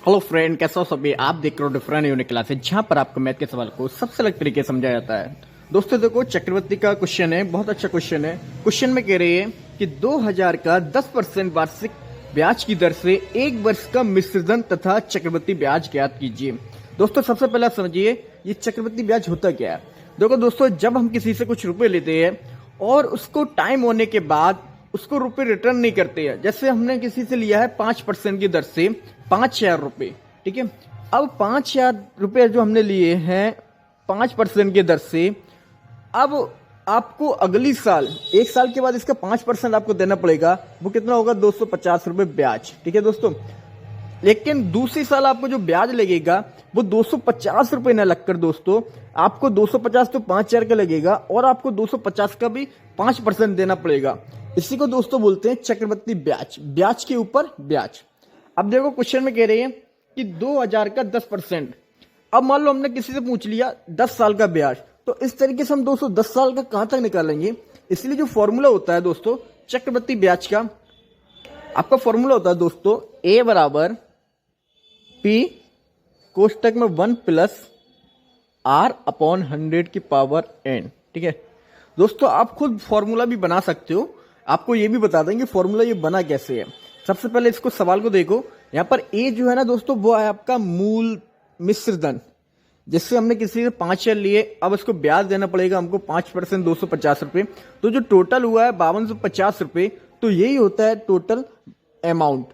Hello friend, कैसे हो सभी। आप देख रहे हो डिफरेंट यूनिक क्लासेस, जहां पर आपको मैथ के सवाल को सबसे अलग तरीके से समझाया जाता है। दोस्तों देखो, चक्रवर्ती का क्वेश्चन है, बहुत अच्छा क्वेश्चन है। क्वेश्चन में कह रही है कि 2000 का 10% वार्षिक ब्याज की दर से एक वर्ष का मिश्रधन तथा चक्रवर्ती ब्याज ज्ञात कीजिए। दोस्तों सबसे पहले समझिए ये चक्रवर्ती ब्याज होता क्या है। देखो दोस्तों, जब हम किसी से कुछ रुपए लेते हैं और उसको टाइम होने के बाद उसको रुपए रिटर्न नहीं करते हैं, जैसे हमने किसी से लिया है 5% की दर से 5,000 रुपए, ठीक है। अब 5,000 रुपए जो हमने लिए हैं 5% की दर से, अब आपको अगली साल 1 साल के बाद इसका 5% आपको देना पड़ेगा। वो कितना होगा? 250 रुपए ब्याज, ठीक है दोस्तों। लेकिन दूसरी साल आपको जो ब्याज लगेगा वो 250 रुपए ना लगकर दोस्तों आपको 250 तो 5,000 का लगेगा और आपको 250 का भी 5% देना पड़ेगा। इसी को दोस्तों बोलते हैं चक्रवृद्धि ब्याज, ब्याज के ऊपर ब्याज। अब देखो क्वेश्चन में कह रहे हैं कि 2000 का 10%। अब मान लो हमने किसी से पूछ लिया 10 साल का ब्याज, तो इस तरीके से हम दोस्तों 10 साल का कहां तक निकालेंगे। इसलिए जो फॉर्मूला होता है दोस्तों चक्रवृद्धि ब्याज का, आपका फॉर्मूला होता है दोस्तों ए बराबर पी कोष्टक में 1 प्लस आर अपॉन 100 की पावर एन, ठीक है दोस्तों। आप खुद फॉर्मूला भी बना सकते हो, आपको ये भी बता देंगे फॉर्मूला ये बना कैसे है। सबसे पहले इसको सवाल को देखो, यहां पर ए जो है ना दोस्तों वो है आपका मूल मिश्रधन, जिससे हमने किसी से 5,000 लिए, अब उसको ब्याज देना पड़ेगा हमको 5% 250 रुपए, तो जो टोटल हुआ है 5250 रुपए। तो यही होता है टोटल अमाउंट।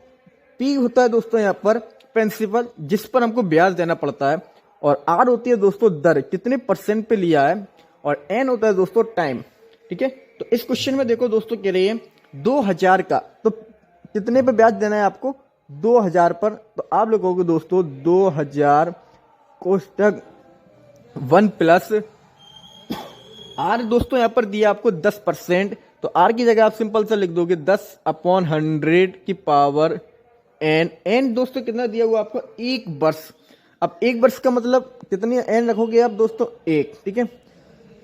पी होता है दोस्तों यहाँ पर प्रिंसिपल, जिस पर हमको ब्याज देना पड़ता है, और आर होती है दोस्तों दर, कितने परसेंट पे लिया है, और एन होता है दोस्तों टाइम, ठीक है। तो इस क्वेश्चन में देखो दोस्तों कह रही है 2000 का, तो कितने पे ब्याज देना है आपको? 2000 पर। तो आप लिखोगे दोस्तों 2000 कोष्टक 1 प्लस आर, दोस्तों यहां पर दिया आपको 10%, तो आर की जगह आप सिंपल से लिख दोगे 10 अपॉन 100 की पावर एन। एन दोस्तों कितना दिया हुआ आपको? 1 वर्ष। अब 1 वर्ष का मतलब कितनी एन रखोगे आप दोस्तों? 1, ठीक है।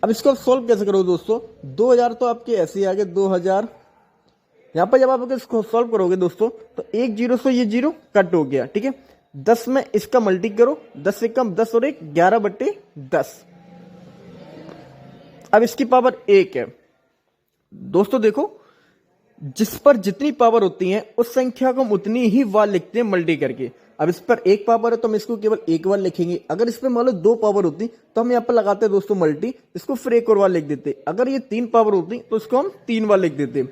अब इसको आप सोल्व कैसे करोगे दोस्तों? 2000 तो आपके ऐसे ही आ गए 2000, यहां पर जब आप इसको सॉल्व करोगे दोस्तों तो एक जीरो से ये जीरो कट हो गया, ठीक है। 10 में इसका मल्टी करो, 10 से कम 10 और 1 11/10। अब इसकी पावर 1 है दोस्तों। देखो जिस पर जितनी पावर होती है उस संख्या को हम उतनी ही बार लिखते हैं मल्टी करके। अब इस पर 1 पावर है तो हम इसको केवल 1 बार लिखेंगे। अगर इसमें मान लो 2 पावर होती तो हम यहाँ पर लगाते दोस्तों मल्टी, इसको फिर 1 और बार लिख देते। अगर ये 3 पावर होती तो इसको हम 3 बार लिख देते।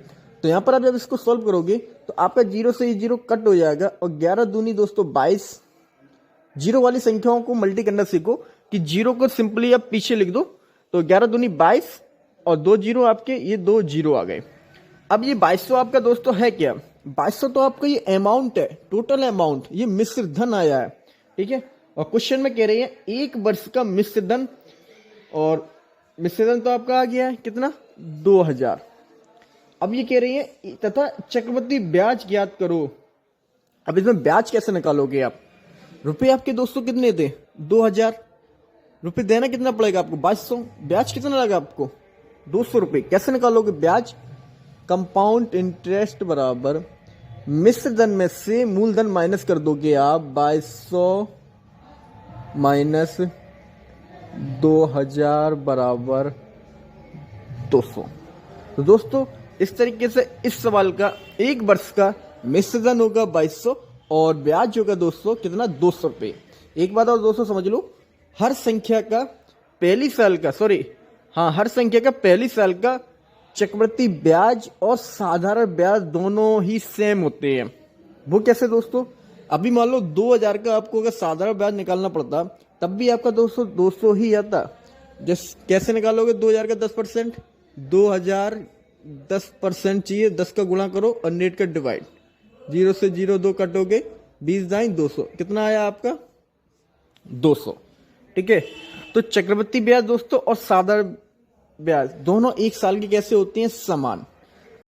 तो यहां पर आप जब इसको सॉल्व करोगे तो आपका 0 से ये 0 कट हो जाएगा, और 11 दूनी दोस्तों 22। जीरो वाली संख्याओं को मल्टी करना सीखो कि 0 को सिंपली आप पीछे लिख दो, तो 11 दूनी 22 और 2 जीरो आपके, ये 2 जीरो आ गए। अब ये 2200 आपका दोस्तों है क्या? 2200 तो आपका ये अमाउंट है, टोटल अमाउंट, ये मिश्रधन आया है, ठीक है। और क्वेश्चन में कह रही है 1 वर्ष का मिश्रधन, और मिश्रधन तो आपका आ गया है कितना? 2000। अब ये कह रही है तथा चक्रवृद्धि ब्याज ज्ञात करो। अब इसमें ब्याज कैसे निकालोगे आप? रुपए आपके दोस्तों कितने थे? 2000 रुपए देना कितना पड़ेगा आपको? 2200। ब्याज कितना लगा आपको? 200 रुपए। कैसे निकालोगे ब्याज? कंपाउंड इंटरेस्ट बराबर मिश्रधन में से मूलधन माइनस कर दोगे आप, 2200 माइनस 2000 बराबर 200। तो दोस्तों इस तरीके से इस सवाल का 1 वर्ष का मिश्रधन होगा 2200 और ब्याज होगा दोस्तों कितना? 200 रुपए। एक बात और दोस्तों समझ लो, हर संख्या का पहली साल का हर संख्या का पहली साल का चक्रवृद्धि ब्याज और साधारण ब्याज दोनों ही सेम होते हैं। वो कैसे दोस्तों? अभी मान लो 2000 का आपको अगर साधारण ब्याज निकालना पड़ता तब भी आपका दोस्तों 200 ही आता। कैसे निकालोगे 2000 का 10%? 2000 10% चाहिए, 10 का गुणा करो और 100 का डिवाइड, 0 से 0 2 कटोगे, 20 दाई 200, कितना आया आपका? 200, ठीक है। तो चक्रवृद्धि ब्याज दोस्तों और साधारण ब्याज दोनों 1 साल की कैसे होती हैं? समान।